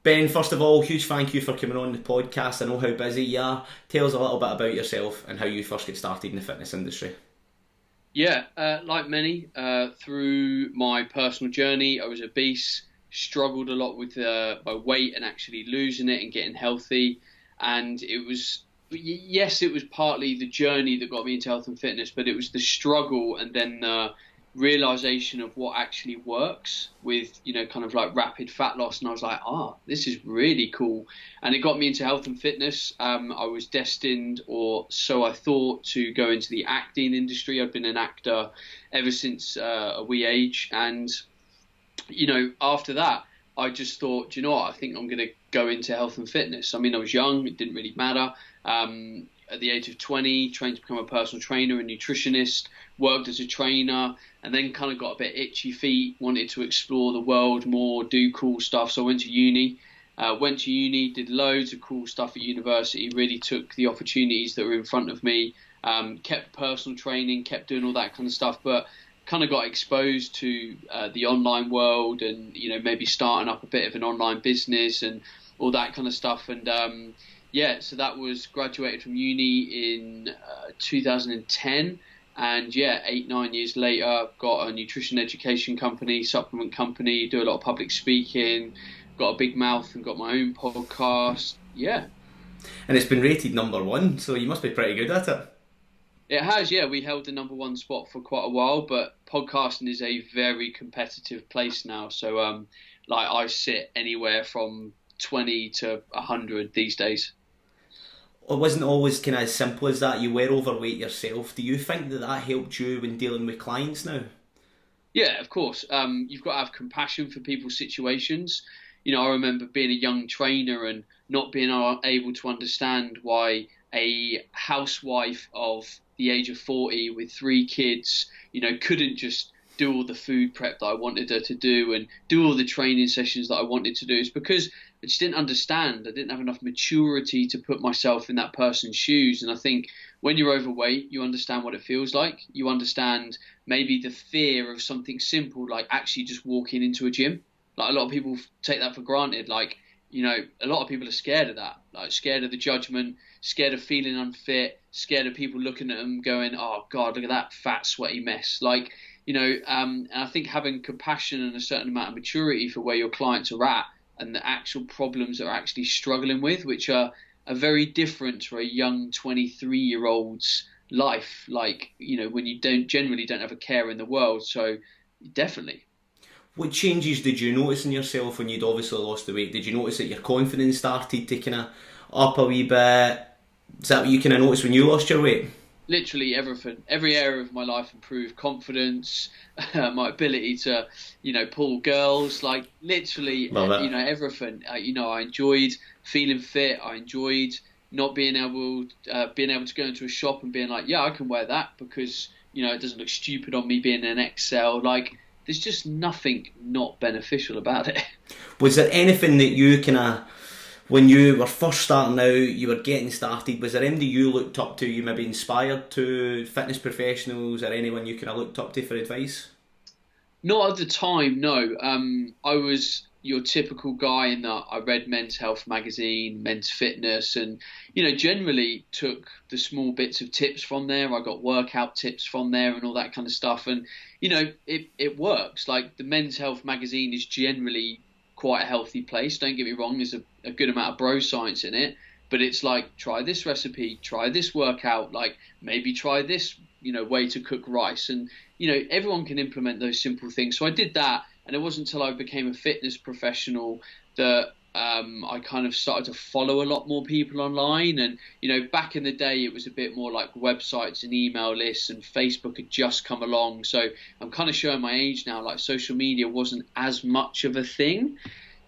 Ben, first of all, huge thank you for coming on the podcast. I know how busy you are. Tell us a little bit about yourself and how you first get started in the fitness industry. Yeah, like many, through my personal journey, I was obese, struggled a lot with my weight and actually losing it and getting healthy. And it was, yes, it was partly the journey that got me into health and fitness, but it was the struggle and then the realization of what actually works with, kind of like rapid fat loss. And I was like, this is really cool. And it got me into health and fitness. I was destined, or so I thought, to go into the acting industry. I've been an actor ever since a wee age. And, after that, I just thought, do you know what? I think I'm going to go into health and fitness. I mean, I was young. It didn't really matter. At the age of 20, trained to become a personal trainer and nutritionist, worked as a trainer, and then kind of got a bit itchy feet, wanted to explore the world more, do cool stuff. So I went to uni. Did loads of cool stuff at university, really took the opportunities that were in front of me, kept personal training, kept doing all that kind of stuff, but kind of got exposed to the online world and, maybe starting up a bit of an online business and all that kind of stuff. And so that was graduated from uni in 2010. And 8-9 years later, got a nutrition education company, supplement company, do a lot of public speaking, got a big mouth and got my own podcast. Yeah. And it's been rated #1, so you must be pretty good at it. It has, yeah. We held the #1 spot for quite a while, but podcasting is a very competitive place now. So I sit anywhere from 20 to 100 these days. It wasn't always kind of as simple as that. You were overweight yourself. Do you think that helped you when dealing with clients now? Yeah, of course. You've got to have compassion for people's situations. I remember being a young trainer and not being able to understand why a housewife of the age of 40 with 3 kids, couldn't just do all the food prep that I wanted her to do and do all the training sessions that I wanted to do. It's because I just didn't understand. I didn't have enough maturity to put myself in that person's shoes. And I think when you're overweight, you understand what it feels like. You understand maybe the fear of something simple, like actually just walking into a gym. Like a lot of people take that for granted. Like, a lot of people are scared of that, like scared of the judgment, scared of feeling unfit, scared of people looking at them going, oh God, look at that fat, sweaty mess. Like, and I think having compassion and a certain amount of maturity for where your clients are at and the actual problems they're actually struggling with, which are very different to a young 23-year-old's life. Like, when you generally don't have a care in the world. So definitely. What changes did you notice in yourself when you'd obviously lost the weight? Did you notice that your confidence started to kind of up a wee bit? Is that what you kind of noticed when you lost your weight? Literally everything. Every area of my life improved. Confidence, my ability to, pull girls, like literally, everything. I enjoyed feeling fit. I enjoyed not being able to go into a shop and being like, yeah, I can wear that because, it doesn't look stupid on me being an XL. Like, there's just nothing not beneficial about it. Was there anything that you kind of, when you were first starting out, you were getting started, was there anybody you looked up to, you maybe inspired to, fitness professionals or anyone you kind of looked up to for advice? Not at the time, no. I was your typical guy in that I read Men's Health magazine, Men's Fitness, and, generally took the small bits of tips from there. I got workout tips from there and all that kind of stuff. And, it works. Like, the Men's Health magazine is generally quite a healthy place. Don't get me wrong, there's a good amount of bro science in it, but it's like, try this recipe, try this workout, like maybe try this, way to cook rice. And, everyone can implement those simple things. So I did that. And it wasn't until I became a fitness professional that I kind of started to follow a lot more people online. And, back in the day, it was a bit more like websites and email lists, and Facebook had just come along. So I'm kind of showing my age now, like social media wasn't as much of a thing.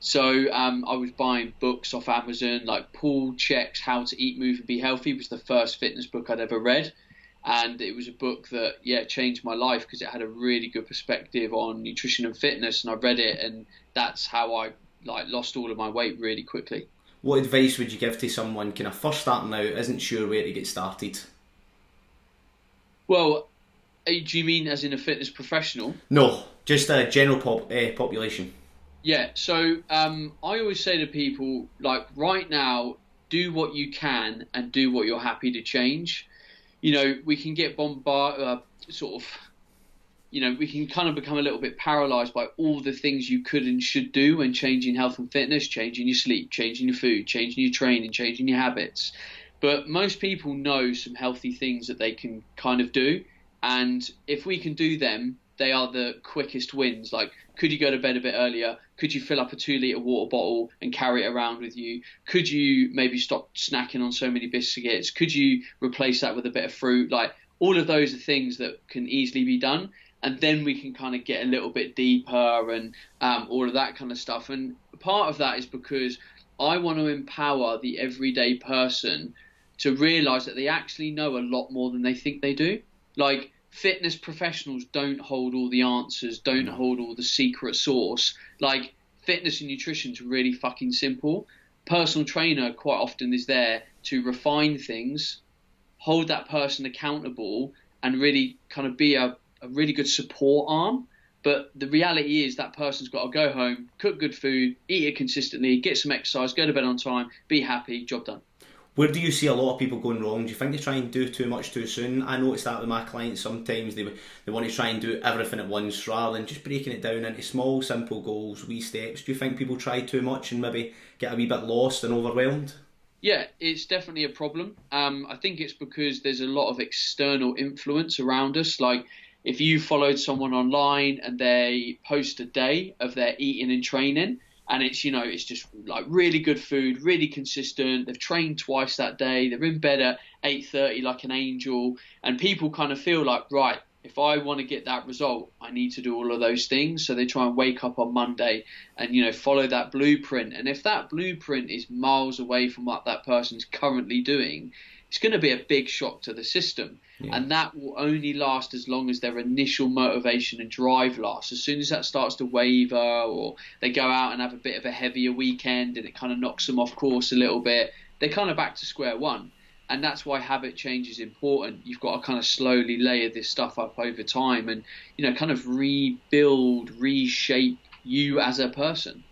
So I was buying books off Amazon, like Paul Chek's How to Eat, Move and Be Healthy was the first fitness book I'd ever read. And it was a book that, changed my life because it had a really good perspective on nutrition and fitness. And I read it, and that's how I lost all of my weight really quickly. What advice would you give to someone kind of first starting out, isn't sure where to get started? Well, do you mean as in a fitness professional? No, just a general population. Yeah, so I always say to people, like, right now, do what you can and do what you're happy to change. We can get bombarded, we can kind of become a little bit paralyzed by all the things you could and should do when changing health and fitness, changing your sleep, changing your food, changing your training, changing your habits. But most people know some healthy things that they can kind of do. And if we can do them, they are the quickest wins. Like, could you go to bed a bit earlier? Could you fill up a 2 litre water bottle and carry it around with you? Could you maybe stop snacking on so many biscuits? Could you replace that with a bit of fruit? Like, all of those are things that can easily be done. And then we can kind of get a little bit deeper and all of that kind of stuff. And part of that is because I want to empower the everyday person to realize that they actually know a lot more than they think they do. Like, fitness professionals don't hold all the answers, don't hold all the secret sauce. Like, fitness and nutrition is really fucking simple. Personal trainer quite often is there to refine things, hold that person accountable, and really kind of be a really good support arm. But the reality is that person's got to go home, cook good food, eat it consistently, get some exercise, go to bed on time, be happy, job done. Where do you see a lot of people going wrong? Do you think they try and do too much too soon? I notice that with my clients sometimes. They want to try and do everything at once rather than just breaking it down into small, simple goals, wee steps. Do you think people try too much and maybe get a wee bit lost and overwhelmed? Yeah, it's definitely a problem. I think it's because there's a lot of external influence around us. Like, if you followed someone online and they post a day of their eating and training, and it's just like really good food, really consistent. They've trained twice that day. They're in bed at 8:30 like an angel. And people kind of feel like, right, if I want to get that result, I need to do all of those things. So they try and wake up on Monday and, follow that blueprint. And if that blueprint is miles away from what that person's currently doing, it's going to be a big shock to the system. Yeah. And that will only last as long as their initial motivation and drive lasts. As soon as that starts to waver, or they go out and have a bit of a heavier weekend and it kind of knocks them off course a little bit, they're kind of back to square one. And that's why habit change is important. You've got to kind of slowly layer this stuff up over time and, kind of rebuild, reshape you as a person.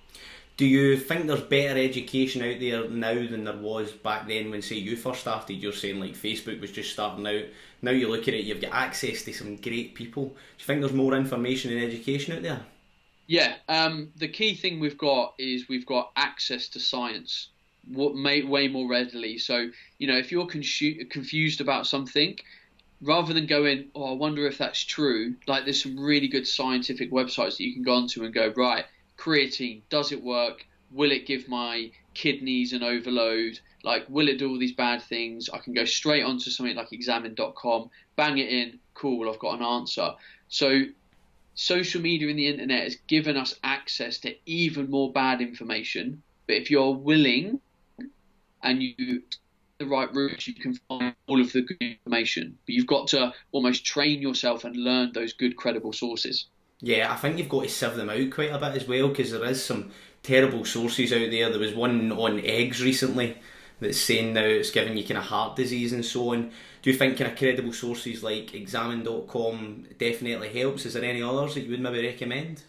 Do you think there's better education out there now than there was back then when, say, you first started? You're saying like Facebook was just starting out. Now you look at it, you've got access to some great people. Do you think there's more information and education out there? Yeah, the key thing we've got is we've got access to science way more readily. So, if you're confused about something, rather than going, I wonder if that's true, like there's some really good scientific websites that you can go onto and go, right, creatine, does it work? Will it give my kidneys an overload? Like, will it do all these bad things? I can go straight onto something like examine.com, bang it in, cool, I've got an answer. So social media and the internet has given us access to even more bad information. But if you're willing and you the right route, you can find all of the good information. But you've got to almost train yourself and learn those good, credible sources. Yeah, I think you've got to sieve them out quite a bit as well, because there is some terrible sources out there. There was one on eggs recently that's saying now it's giving you kind of heart disease and so on. Do you think kind of credible sources like examine.com definitely helps? Is there any others that you would maybe recommend?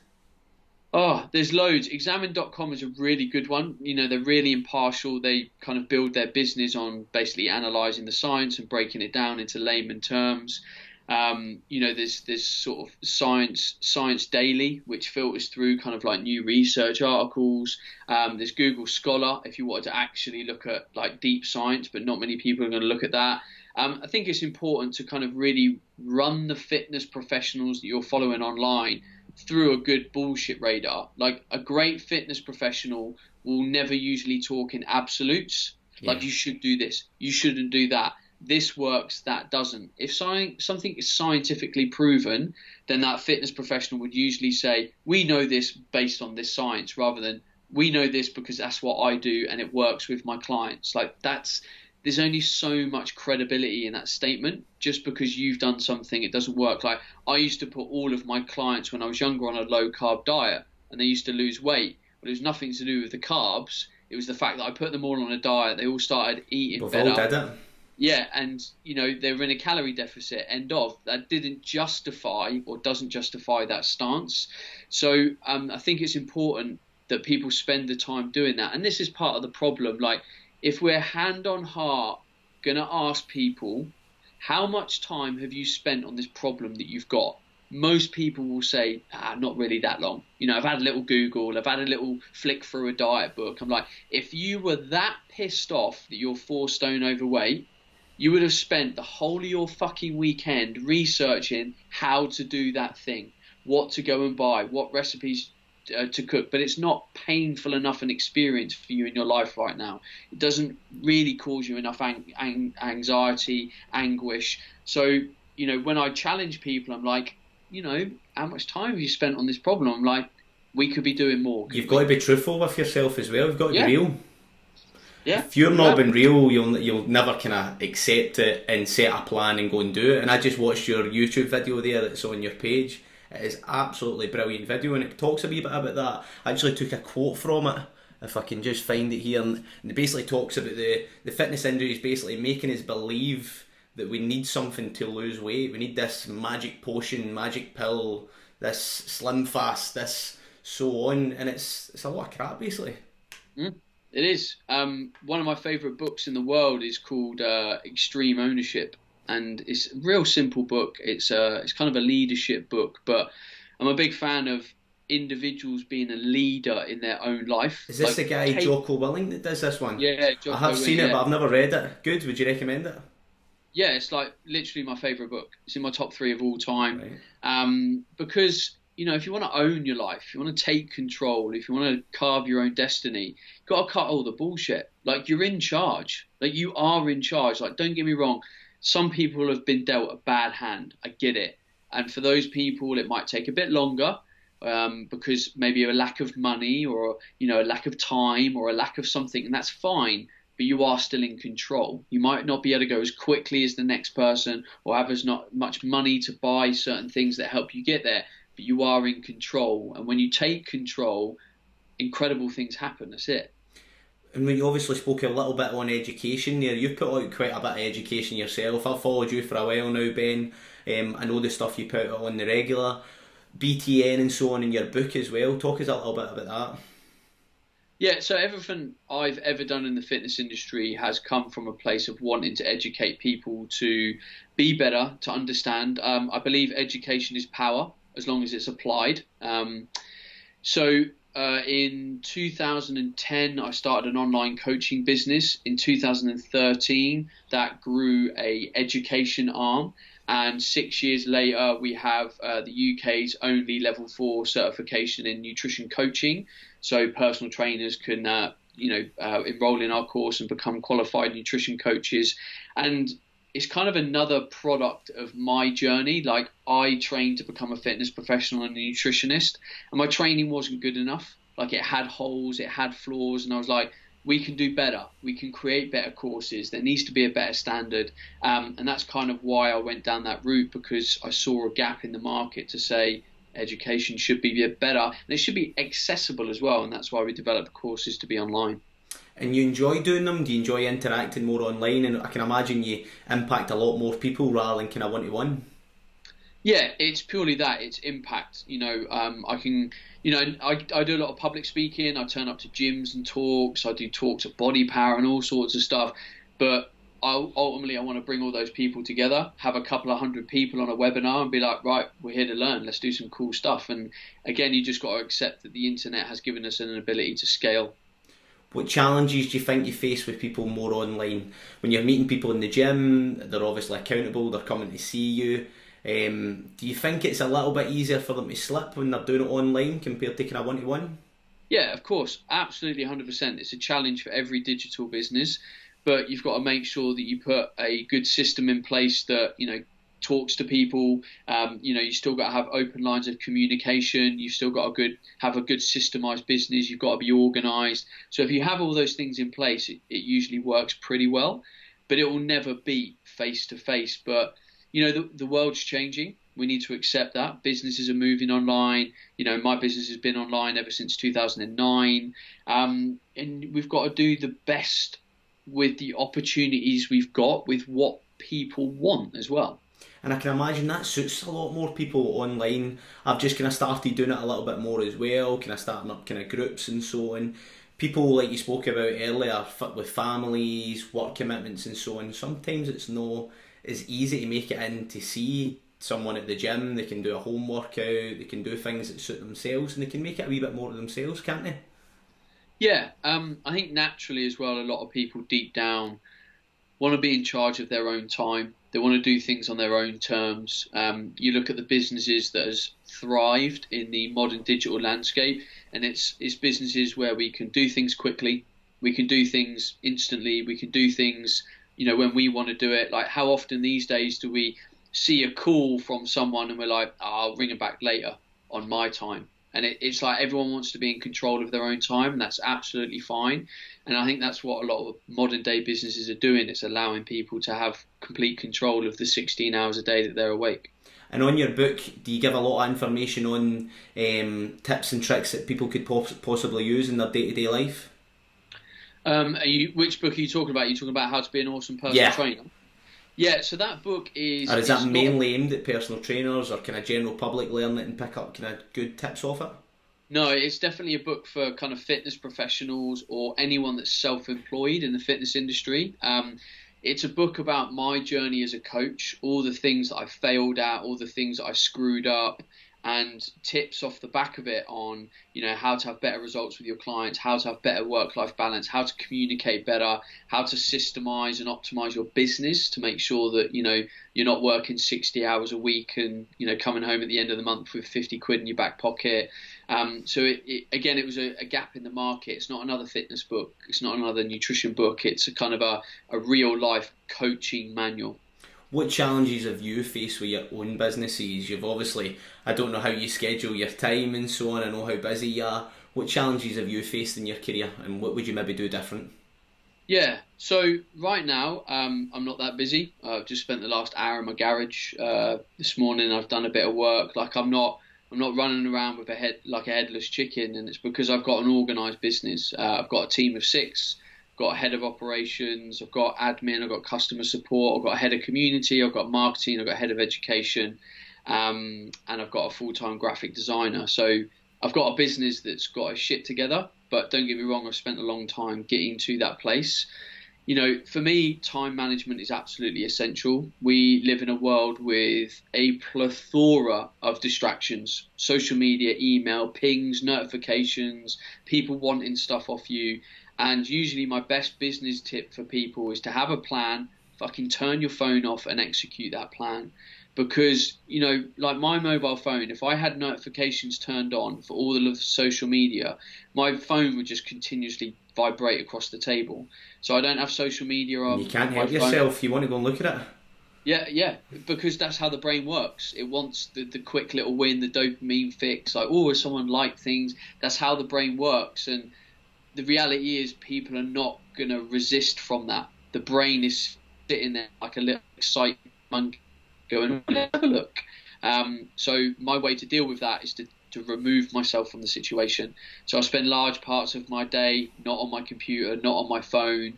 Oh, there's loads. Examine.com is a really good one. They're really impartial. They kind of build their business on basically analysing the science and breaking it down into layman terms. There's sort of Science Daily, which filters through kind of like new research articles. There's Google Scholar, if you wanted to actually look at like deep science, but not many people are going to look at that. I think it's important to kind of really run the fitness professionals that you're following online through a good bullshit radar. Like, a great fitness professional will never usually talk in absolutes. Yeah. Like, you should do this, you shouldn't do that. This works, that doesn't. If something is scientifically proven, then that fitness professional would usually say, we know this based on this science, rather than we know this because that's what I do and it works with my clients. Like, there's only so much credibility in that statement. Just because you've done something, it doesn't work. Like, I used to put all of my clients when I was younger on a low carb diet and they used to lose weight. But it was nothing to do with the carbs. It was the fact that I put them all on a diet. They all started eating better. Yeah, and they were in a calorie deficit. End of. That didn't justify or doesn't justify that stance. So I think it's important that people spend the time doing that. And this is part of the problem. Like, if we're hand on heart going to ask people, how much time have you spent on this problem that you've got? Most people will say, not really that long. I've had a little Google, I've had a little flick through a diet book. I'm like, if you were that pissed off that you're 4 stone overweight, you would have spent the whole of your fucking weekend researching how to do that thing, what to go and buy, what recipes to cook. But it's not painful enough an experience for you in your life right now. It doesn't really cause you enough anxiety, anguish. So, when I challenge people, I'm like, how much time have you spent on this problem? I'm like, we could be doing more. You've got to be truthful with yourself as well. You've got to be real. Yeah. If you're not being real, you'll never kind of accept it and set a plan and go and do it. And I just watched your YouTube video there that's on your page. It is absolutely brilliant video, and it talks a wee bit about that. I actually took a quote from it, if I can just find it here, and it basically talks about the fitness industry is basically making us believe that we need something to lose weight. We need this magic potion, magic pill, this slim fast, this so on, and it's a lot of crap basically. It is. One of my favourite books in the world is called Extreme Ownership, and it's a real simple book. It's kind of a leadership book, but I'm a big fan of individuals being a leader in their own life. Is this the guy Jocko Willing that does this one? Yeah, Jocko I have seen it, but I've never read it. Good. Would you recommend it? Yeah, it's like literally my favourite book. It's in my top 3 of all time. Right. Because if you want to own your life, if you want to take control, if you want to carve your own destiny, you've got to cut all the bullshit. Like, you're in charge. Like, you are in charge. Like, don't get me wrong. Some people have been dealt a bad hand. I get it. And for those people, it might take a bit longer because maybe a lack of money or, a lack of time or a lack of something, and that's fine. But you are still in control. You might not be able to go as quickly as the next person or have as not much money to buy certain things that help you get there, but you are in control. And when you take control, incredible things happen. That's it. And you obviously spoke a little bit on education there. You've put out quite a bit of education yourself. I've followed you for a while now, Ben. I know the stuff you put out on the regular, BTN and so on in your book as well. Talk us a little bit about that. Yeah, so everything I've ever done in the fitness industry has come from a place of wanting to educate people to be better, to understand. I believe education is power as long as it's applied. So in 2010, I started an online coaching business. In 2013, that grew a education arm. And 6 years later, we have the UK's only level 4 certification in nutrition coaching. So personal trainers can, enroll in our course and become qualified nutrition coaches. And it's kind of another product of my journey. Like, I trained to become a fitness professional and a nutritionist, and my training wasn't good enough. Like, it had holes, it had flaws, and I was like, we can do better. We can create better courses. There needs to be a better standard. And that's kind of why I went down that route, because I saw a gap in the market to say education should be better and it should be accessible as well. And that's why we developed courses to be online. And you enjoy doing them? Do you enjoy interacting more online? And I can imagine you impact a lot more people rather than kind of one-to-one. Yeah, it's purely that. It's impact. I can, I do a lot of public speaking. I turn up to gyms and talks. I do talks at Body Power and all sorts of stuff. But ultimately, I want to bring all those people together, have a couple of hundred people on a webinar and be like, right, we're here to learn. Let's do some cool stuff. And again, you just got to accept that the internet has given us an ability to scale. What challenges do you think you face with people more online? When you're meeting people in the gym, they're obviously accountable, they're coming to see you. Do you think it's a little bit easier for them to slip when they're doing it online compared to kind of one-to-one? Yeah, of course. Absolutely 100%. It's a challenge for every digital business, but you've got to make sure that you put a good system in place that, talks to people. You still got to have open lines of communication. You've still got to have a good systemized business. You've got to be organized. So if you have all those things in place, it usually works pretty well, but it will never be face to face. But the world's changing. We need to accept that. Businesses are moving online. My business has been online ever since 2009. And we've got to do the best with the opportunities we've got, with what people want as well. And I can imagine that suits a lot more people online. I've just kind of started doing it a little bit more as well, kind of starting up kind of groups and so on. People, like you spoke about earlier, with families, work commitments and so on, sometimes it's not as easy to make it in to see someone at the gym. They can do a home workout, they can do things that suit themselves, and they can make it a wee bit more to themselves, can't they? Yeah, I think naturally as well, a lot of people deep down want to be in charge of their own time. They want to do things on their own terms. You look at the businesses that has thrived in the modern digital landscape, and it's businesses where we can do things quickly, we can do things instantly, we can do things, when we want to do it. Like, how often these days do we see a call from someone and we're like, I'll ring them back later on my time? And it's like everyone wants to be in control of their own time, and that's absolutely fine. And I think that's what a lot of modern day businesses are doing. It's allowing people to have complete control of the 16 hours a day that they're awake. And on your book, do you give a lot of information on tips and tricks that people could possibly use in their day-to-day life? Which book are you talking about? Are you talking about how to be an awesome personal trainer? Yeah, so that book is... Or is that mainly aimed at personal trainers, or can a general public learn it and pick up kind of good tips off it? No, it's definitely a book for kind of fitness professionals or anyone that's self-employed in the fitness industry. It's a book about my journey as a coach, all the things that I failed at, all the things that I screwed up, and tips off the back of it on, how to have better results with your clients, how to have better work-life balance, how to communicate better, how to systemize and optimize your business to make sure that, you're not working 60 hours a week and, coming home at the end of the month with 50 quid in your back pocket. So it was a gap in the market. It's not another fitness book. It's not another nutrition book. It's a kind of a real life coaching manual. What challenges have you faced with your own businesses? You've obviously, I don't know how you schedule your time and so on. I know how busy you are. What challenges have you faced in your career, and what would you maybe do different? Yeah, so right now I'm not that busy. I've just spent the last hour in my garage this morning. I've done a bit of work. Like I'm not running around with a headless chicken, and it's because I've got an organised business. I've got a team of 6. Got a head of operations, I've got admin, I've got customer support, I've got a head of community, I've got marketing, I've got a head of education, and I've got a full-time graphic designer. So I've got a business that's got a shit together, but don't get me wrong, I've spent a long time getting to that place. For me, time management is absolutely essential. We live in a world with a plethora of distractions: social media, email, pings, notifications, people wanting stuff off you. And usually my best business tip for people is to have a plan, fucking turn your phone off and execute that plan. Because, like my mobile phone, if I had notifications turned on for all of the social media, my phone would just continuously vibrate across the table. So I don't have social media on. You can't help yourself. You want to go and look at it. Yeah, because that's how the brain works. It wants the quick little win, the dopamine fix. Like, has someone liked things? That's how the brain works. And the reality is people are not going to resist from that. The brain is sitting there like a little excited monkey going, let's have a look. So my way to deal with that is to remove myself from the situation. So I spend large parts of my day not on my computer, not on my phone,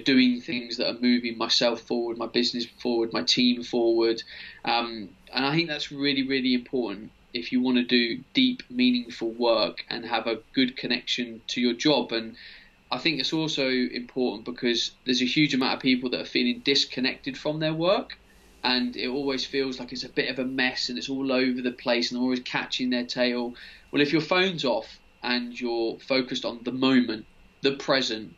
doing things that are moving myself forward, my business forward, my team forward. And I think that's really, really important if you want to do deep, meaningful work and have a good connection to your job. And I think it's also important because there's a huge amount of people that are feeling disconnected from their work, and it always feels like it's a bit of a mess and it's all over the place and they're always catching their tail. Well, if your phone's off and you're focused on the moment, the present,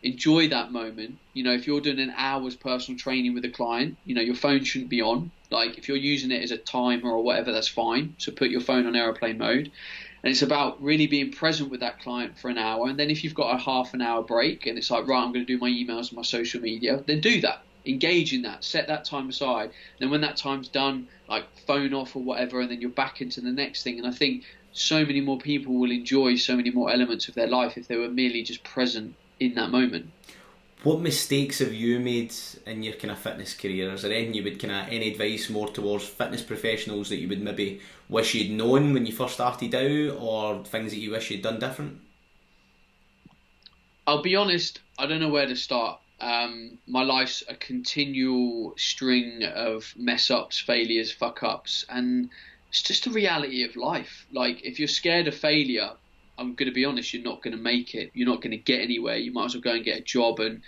enjoy that moment. If you're doing an hour's personal training with a client, your phone shouldn't be on. Like, if you're using it as a timer or whatever, that's fine. So put your phone on airplane mode. And it's about really being present with that client for an hour. And then if you've got a half an hour break and it's like, right, I'm going to do my emails and my social media, then do that. Engage in that. Set that time aside. And then when that time's done, like, phone off or whatever, and then you're back into the next thing. And I think so many more people will enjoy so many more elements of their life if they were merely just present in that moment. What mistakes have you made in your kind of fitness career? Is there anything you would any advice more towards fitness professionals that you would maybe wish you'd known when you first started out, or things that you wish you'd done different? I'll be honest, I don't know where to start. my life's a continual string of mess ups, failures, fuck ups, and it's just the reality of life. Like, if you're scared of failure, I'm going to be honest, you're not going to make it. You're not going to get anywhere. You might as well go and get a job and,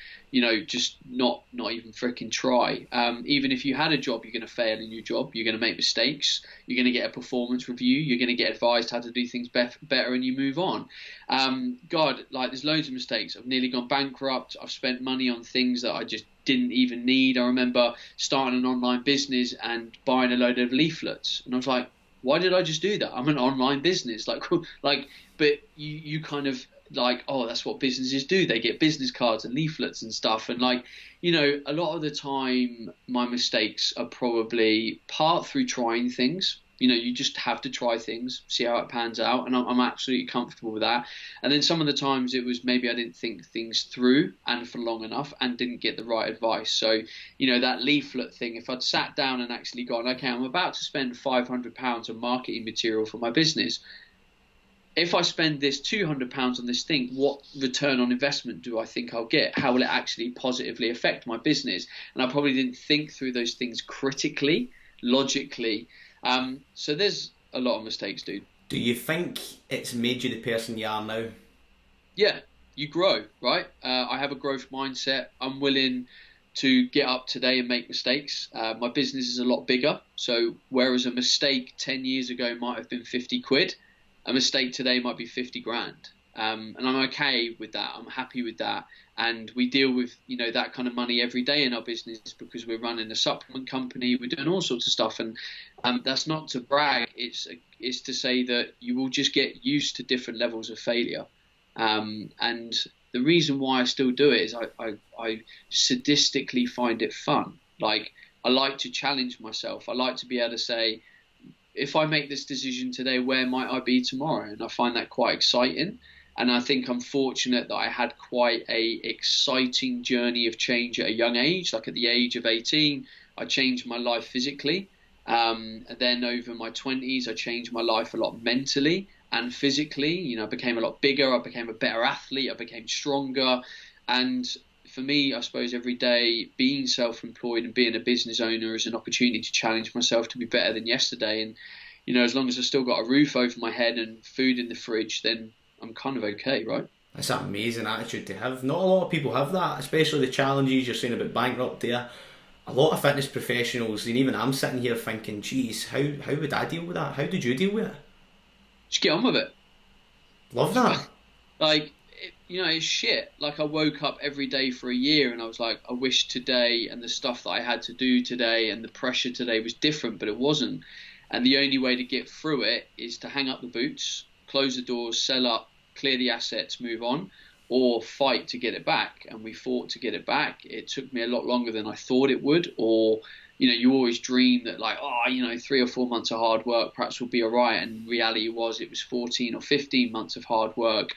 just not even freaking try. Even if you had a job, you're going to fail in your job. You're going to make mistakes. You're going to get a performance review. You're going to get advised how to do things better, and you move on. There's loads of mistakes. I've nearly gone bankrupt. I've spent money on things that I just didn't even need. I remember starting an online business and buying a load of leaflets. And I was like, why did I just do that? I'm an online business. But you kind of like, oh, that's what businesses do. They get business cards and leaflets and stuff. And a lot of the time, my mistakes are probably part through trying things. You just have to try things, see how it pans out. And I'm absolutely comfortable with that. And then some of the times it was maybe I didn't think things through and for long enough and didn't get the right advice. So, that leaflet thing, if I'd sat down and actually gone, okay, I'm about to spend £500 on marketing material for my business. If I spend this £200 on this thing, what return on investment do I think I'll get? How will it actually positively affect my business? And I probably didn't think through those things critically, logically. So there's a lot of mistakes, dude. Do you think it's made you the person you are now? Yeah, you grow, right? I have a growth mindset. I'm willing to get up today and make mistakes. My business is a lot bigger. So whereas a mistake 10 years ago might have been 50 quid, a mistake today might be 50 grand. And I'm okay with that. I'm happy with that. And we deal with, that kind of money every day in our business because we're running a supplement company. We're doing all sorts of stuff. And that's not to brag. It's to say that you will just get used to different levels of failure. And the reason why I still do it is I sadistically find it fun. Like, I like to challenge myself. I like to be able to say, if I make this decision today, where might I be tomorrow? And I find that quite exciting. And I think I'm fortunate that I had quite a exciting journey of change at a young age. Like, at the age of 18, I changed my life physically. And then over my 20s, I changed my life a lot mentally and physically. I became a lot bigger. I became a better athlete. I became stronger. And for me, I suppose every day being self-employed and being a business owner is an opportunity to challenge myself to be better than yesterday. And, as long as I've still got a roof over my head and food in the fridge, then I'm kind of okay, right? That's an amazing attitude to have. Not a lot of people have that, especially the challenges you're saying about bankrupt there. A lot of fitness professionals, and even I'm sitting here thinking, geez, how would I deal with that? How did you deal with it? Just get on with it. Love that. It's shit. Like, I woke up every day for a year and I was like, I wish today and the stuff that I had to do today and the pressure today was different, but it wasn't. And the only way to get through it is to hang up the boots, close the doors, sell up, clear the assets, move on, or fight to get it back. And we fought to get it back. It took me a lot longer than I thought it would. Or, you always dream that 3 or 4 months of hard work perhaps will be all right. And reality was it was 14 or 15 months of hard work.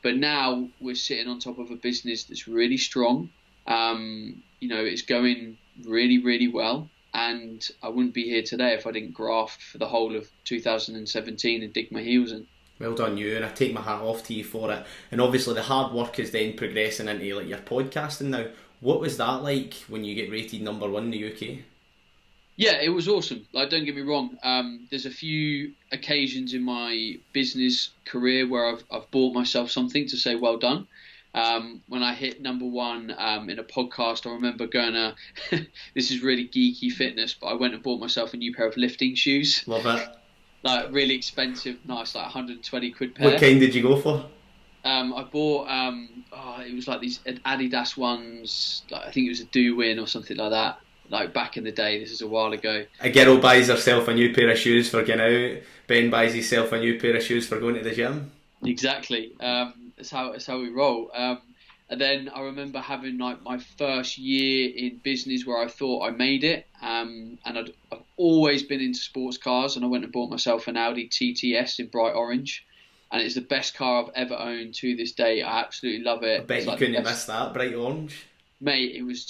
But now we're sitting on top of a business that's really strong. It's going really, really well. And I wouldn't be here today if I didn't graft for the whole of 2017 and dig my heels in. Well done you, and I take my hat off to you for it. And obviously the hard work is then progressing into your podcasting now. What was that like when you get rated number 1 in the UK? Yeah, it was awesome. Like, don't get me wrong. There's a few occasions in my business career where I've bought myself something to say well done. When I hit number 1 in a podcast, I remember going to, this is really geeky fitness, but I went and bought myself a new pair of lifting shoes. Love it. Like, really expensive, nice, like 120 quid pair. What kind did you go for? I bought, it was like these Adidas ones, like, I think it was a Do Win or something like that. Like, back in the day, this is a while ago. A girl buys herself a new pair of shoes for going out. Ben buys himself a new pair of shoes for going to the gym. Exactly. That's how we roll. And then I remember having like my first year in business where I thought I made it. And I've always been into sports cars, and I went and bought myself an Audi TTS in bright orange. And it's the best car I've ever owned to this day. I absolutely love it. I bet you couldn't have missed that, bright orange. Mate, it was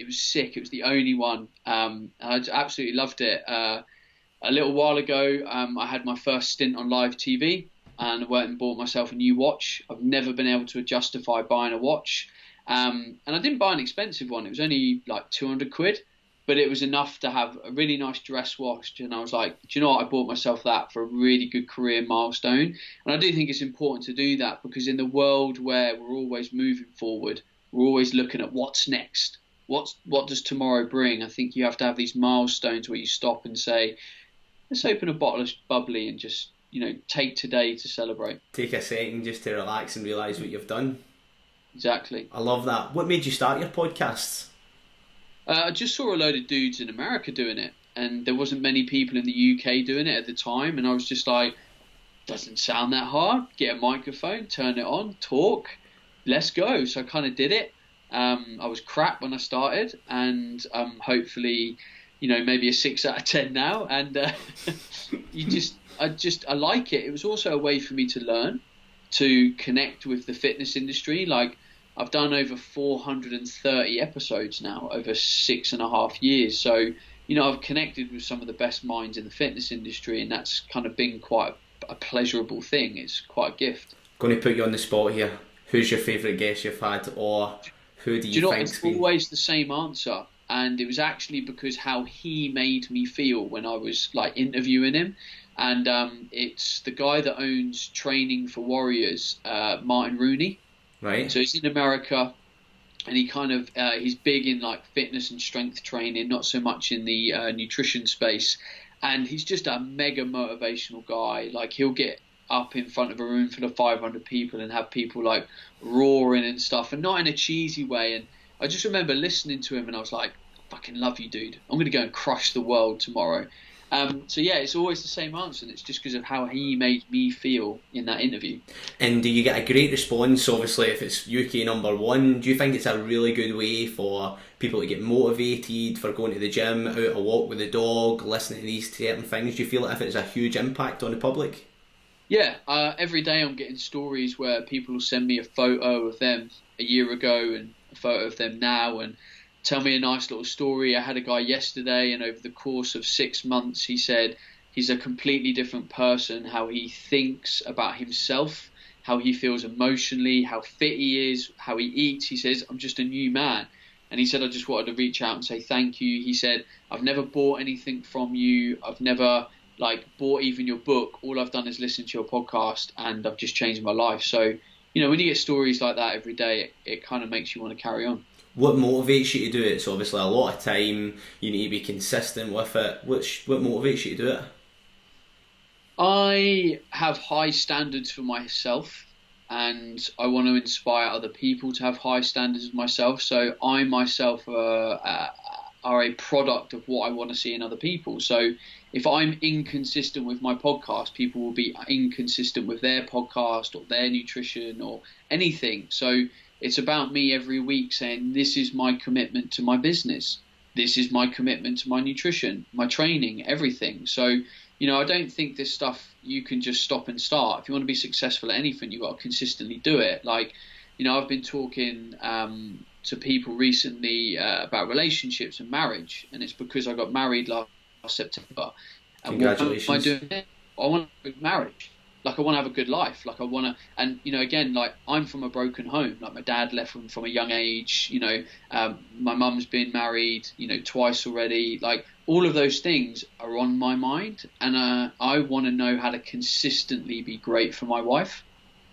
sick. It was the only one. I absolutely loved it. A little while ago, I had my first stint on live TV, and I went and bought myself a new watch. I've never been able to justify buying a watch. And I didn't buy an expensive one. It was only like 200 quid, but it was enough to have a really nice dress wash. And I was like, do you know what? I bought myself that for a really good career milestone. And I do think it's important to do that, because in the world where we're always moving forward, we're always looking at what's next. What does tomorrow bring? I think you have to have these milestones where you stop and say, let's open a bottle of bubbly and just, take today to celebrate. Take a second just to relax and realise what you've done. Exactly. I love that. What made you start your podcasts? I just saw a load of dudes in America doing it, and there wasn't many people in the UK doing it at the time, and I was just like, doesn't sound that hard. Get a microphone, turn it on, talk, let's go. So I kind of did it. I was crap when I started, and hopefully, maybe a 6 out of 10 now. And I like it. It was also a way for me to learn, to connect with the fitness industry. Like, I've done over 430 episodes now over 6.5 years. So, I've connected with some of the best minds in the fitness industry, and that's kind of been quite a pleasurable thing. It's quite a gift. Going to put you on the spot here. Who's your favourite guest you've had, or who do you think's It's always the same answer. And it was actually because how he made me feel when I was like interviewing him. And it's the guy that owns Training for Warriors, Martin Rooney. Right. So he's in America, and he kind of he's big in like fitness and strength training, not so much in the nutrition space. And he's just a mega motivational guy. Like, he'll get up in front of a room full of 500 people and have people like roaring and stuff, and not in a cheesy way. And I just remember listening to him, and I was like, fucking love you, dude. I'm going to go and crush the world tomorrow. So yeah, it's always the same answer, and it's just because of how he made me feel in that interview. And do you get a great response? Obviously, if it's UK #1, do you think it's a really good way for people to get motivated for going to the gym, out a walk with the dog, listening to these certain things? Do you feel like if it's a huge impact on the public? Yeah, every day I'm getting stories where people will send me a photo of them a year ago and a photo of them now, and tell me a nice little story. I had a guy yesterday, and over the course of 6 months, he said he's a completely different person, how he thinks about himself, how he feels emotionally, how fit he is, how he eats. He says, I'm just a new man. And he said, I just wanted to reach out and say thank you. He said, I've never bought anything from you. I've never bought even your book. All I've done is listen to your podcast, and I've just changed my life. So, when you get stories like that every day, it kind of makes you want to carry on. What motivates you to do it? So obviously a lot of time, you need to be consistent with it. What motivates you to do it? I have high standards for myself, and I want to inspire other people to have high standards of myself. So I myself are a product of what I want to see in other people. So if I'm inconsistent with my podcast, people will be inconsistent with their podcast or their nutrition or anything. So it's about me every week saying, this is my commitment to my business. This is my commitment to my nutrition, my training, everything. So, I don't think this stuff you can just stop and start. If you want to be successful at anything, you've got to consistently do it. Like, I've been talking to people recently about relationships and marriage, and it's because I got married last September. And congratulations. what am I doing? I want a good marriage. Like, I want to have a good life. Like, I want to, and again, like, I'm from a broken home. Like, my dad left from a young age. My mum's been married, twice already. Like, all of those things are on my mind, and I want to know how to consistently be great for my wife,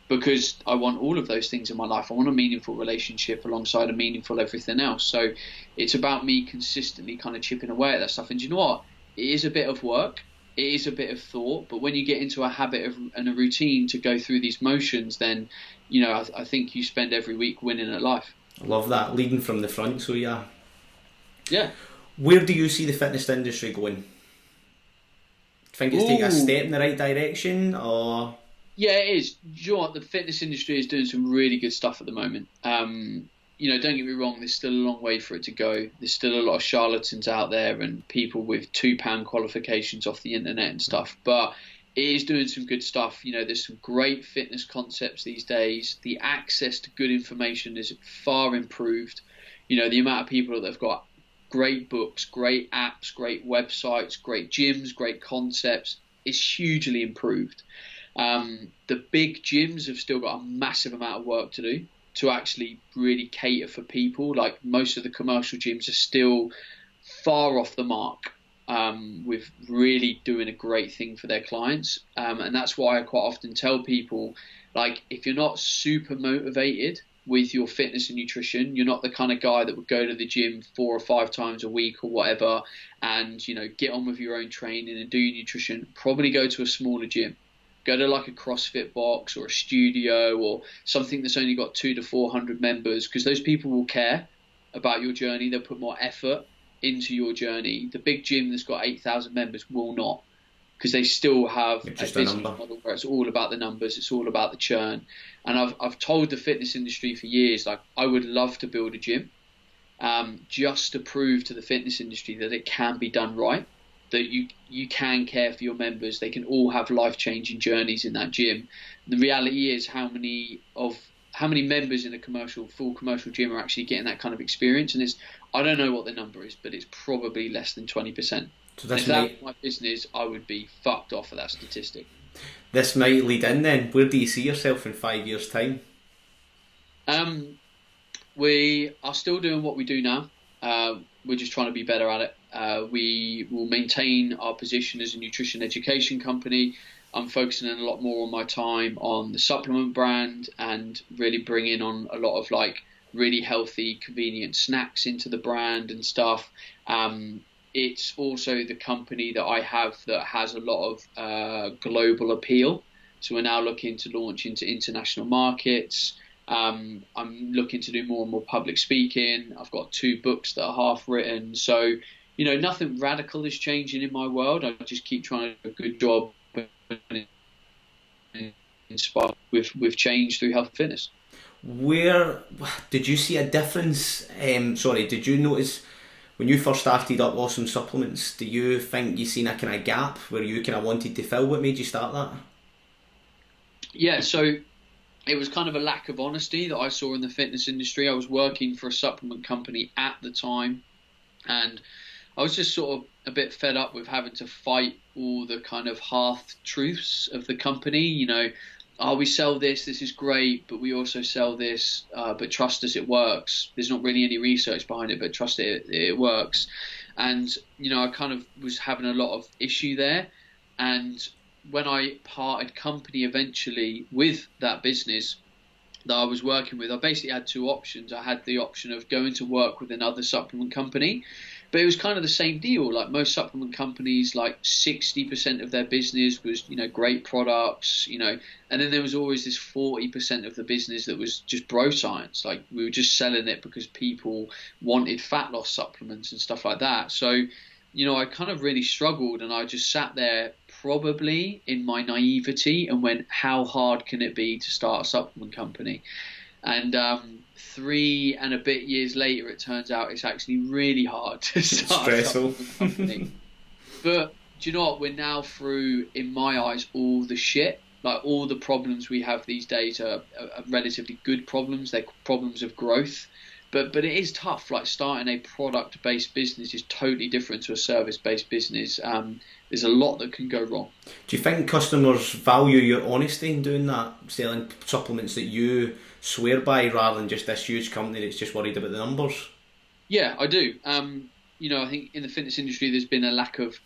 because I want all of those things in my life. I want a meaningful relationship alongside a meaningful everything else. So it's about me consistently kind of chipping away at that stuff. And do you know what? It is a bit of work. It is a bit of thought, but when you get into a habit and a routine to go through these motions, then, I think you spend every week winning at life. I love that, leading from the front. So yeah. Where do you see the fitness industry going? Think it's taking a step in the right direction, or? Yeah, it is. Do you know what? The fitness industry is doing some really good stuff at the moment. Don't get me wrong, there's still a long way for it to go. There's still a lot of charlatans out there and people with £2 qualifications off the internet and stuff. But it is doing some good stuff. There's some great fitness concepts these days. The access to good information is far improved. The amount of people that have got great books, great apps, great websites, great gyms, great concepts is hugely improved. The big gyms have still got a massive amount of work to do to actually really cater for people. Like most of the commercial gyms are still far off the mark with really doing a great thing for their clients. And that's why I quite often tell people, like, if you're not super motivated with your fitness and nutrition, you're not the kind of guy that would go to the gym 4 or 5 times a week or whatever and, you know, get on with your own training and do your nutrition, probably go to a smaller gym. Go to like a CrossFit box or a studio or something that's only got 200 to 400 members, because those people will care about your journey. They'll put more effort into your journey. The big gym that's got 8,000 members will not, because they still have a business model where it's all about the numbers, it's all about the churn. And I've told the fitness industry for years, like, I would love to build a gym just to prove to the fitness industry that it can be done right, that you can care for your members. They can all have life-changing journeys in that gym. The reality is how many members in a full commercial gym are actually getting that kind of experience, and I don't know what the number is, but it's probably less than 20%. So if that was my business, I would be fucked off of that statistic. This might lead in then. Where do you see yourself in 5 years' time? We are still doing what we do now. We're just trying to be better at it. We will maintain our position as a nutrition education company. I'm focusing a lot more on my time on the supplement brand and really bringing on a lot of like really healthy, convenient snacks into the brand and stuff. It's also the company that I have that has a lot of global appeal. So we're now looking to launch into international markets. I'm looking to do more and more public speaking. I've got 2 books that are half written. So, you know, nothing radical is changing in my world. I just keep trying to do a good job and inspire with change through health and fitness. Where did you see a difference? Did you notice when you first started up Awesome Supplements, do you think you seen a kind of gap where you kind of wanted to fill? What made you start that? Yeah, so it was kind of a lack of honesty that I saw in the fitness industry. I was working for a supplement company at the time, and I was just sort of a bit fed up with having to fight all the kind of half truths of the company. You know, we sell this is great, but we also sell this, but trust us, it works. There's not really any research behind it, but trust it works. And, you know, I kind of was having a lot of issue there. And when I parted company eventually with that business that I was working with, I basically had 2 options. I had the option of going to work with another supplement company, but it was kind of the same deal. Like most supplement companies, like 60% of their business was, you know, great products, you know, and then there was always this 40% of the business that was just bro science. Like we were just selling it because people wanted fat loss supplements and stuff like that. So, you know, I kind of really struggled, and I just sat there probably in my naivety and went, how hard can it be to start a supplement company? And 3 and a bit years later, it turns out it's actually really hard to start a supplement company. But do you know what? We're now through, in my eyes, all the shit. Like all the problems we have these days are relatively good problems. They're problems of growth. But it is tough. Like starting a product-based business is totally different to a service-based business. There's a lot that can go wrong. Do you think customers value your honesty in doing that, selling supplements that you swear by, rather than just this huge company that's just worried about the numbers? Yeah, I do. You know, I think in the fitness industry there's been a lack of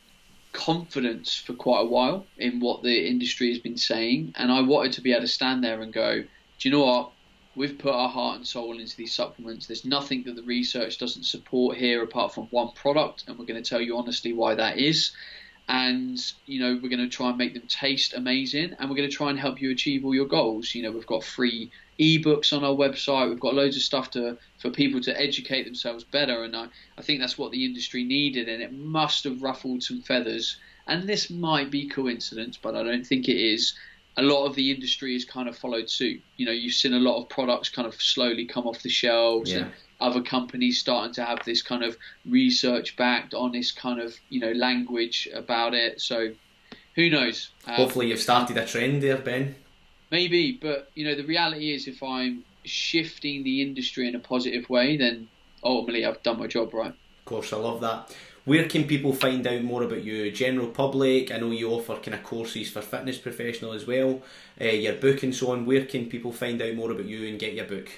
confidence for quite a while in what the industry has been saying, and I wanted to be able to stand there and go, do you know what? We've put our heart and soul into these supplements. There's nothing that the research doesn't support here apart from one product, and we're going to tell you honestly why that is. And, you know, we're going to try and make them taste amazing, and we're going to try and help you achieve all your goals. You know, we've got free ebooks on our website. We've got loads of stuff for people to educate themselves better. And I think that's what the industry needed, and it must have ruffled some feathers. And this might be coincidence, but I don't think it is. A lot of the industry has kind of followed suit. You know, you've seen a lot of products kind of slowly come off the shelves, and other companies starting to have this kind of research-backed, honest kind of, you know, language about it. So who knows? Hopefully you've started a trend there, Ben. Maybe, but, you know, the reality is if I'm shifting the industry in a positive way, then ultimately I've done my job right. Of course, I love that. Where can people find out more about you? General public, I know you offer kind of courses for fitness professional as well, your book and so on. Where can people find out more about you and get your book?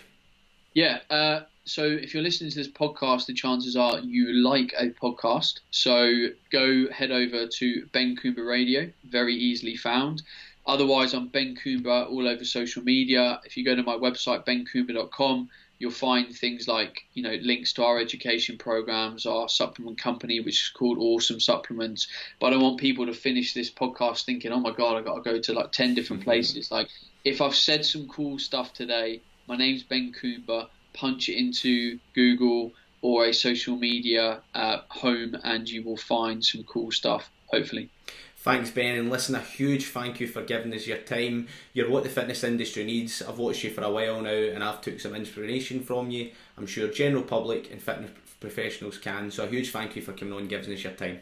Yeah. So if you're listening to this podcast, the chances are you like a podcast. So go head over to Ben Coomber Radio, very easily found. Otherwise, I'm Ben Coomber all over social media. If you go to my website, bencoomber.com, you'll find things like, links to our education programs, our supplement company, which is called Awesome Supplements. But I don't want people to finish this podcast thinking, oh my God, I've got to go to like 10 different places. Like, if I've said some cool stuff today, my name's Ben Coomber. Punch it into Google or a social media home and you will find some cool stuff, hopefully. Thanks, Ben, and listen, a huge thank you for giving us your time. You're what the fitness industry needs. I've watched you for a while now and I've took some inspiration from you. I'm sure general public and fitness professionals can, so a huge thank you for coming on and giving us your time.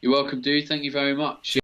You're welcome, dude. Thank you very much.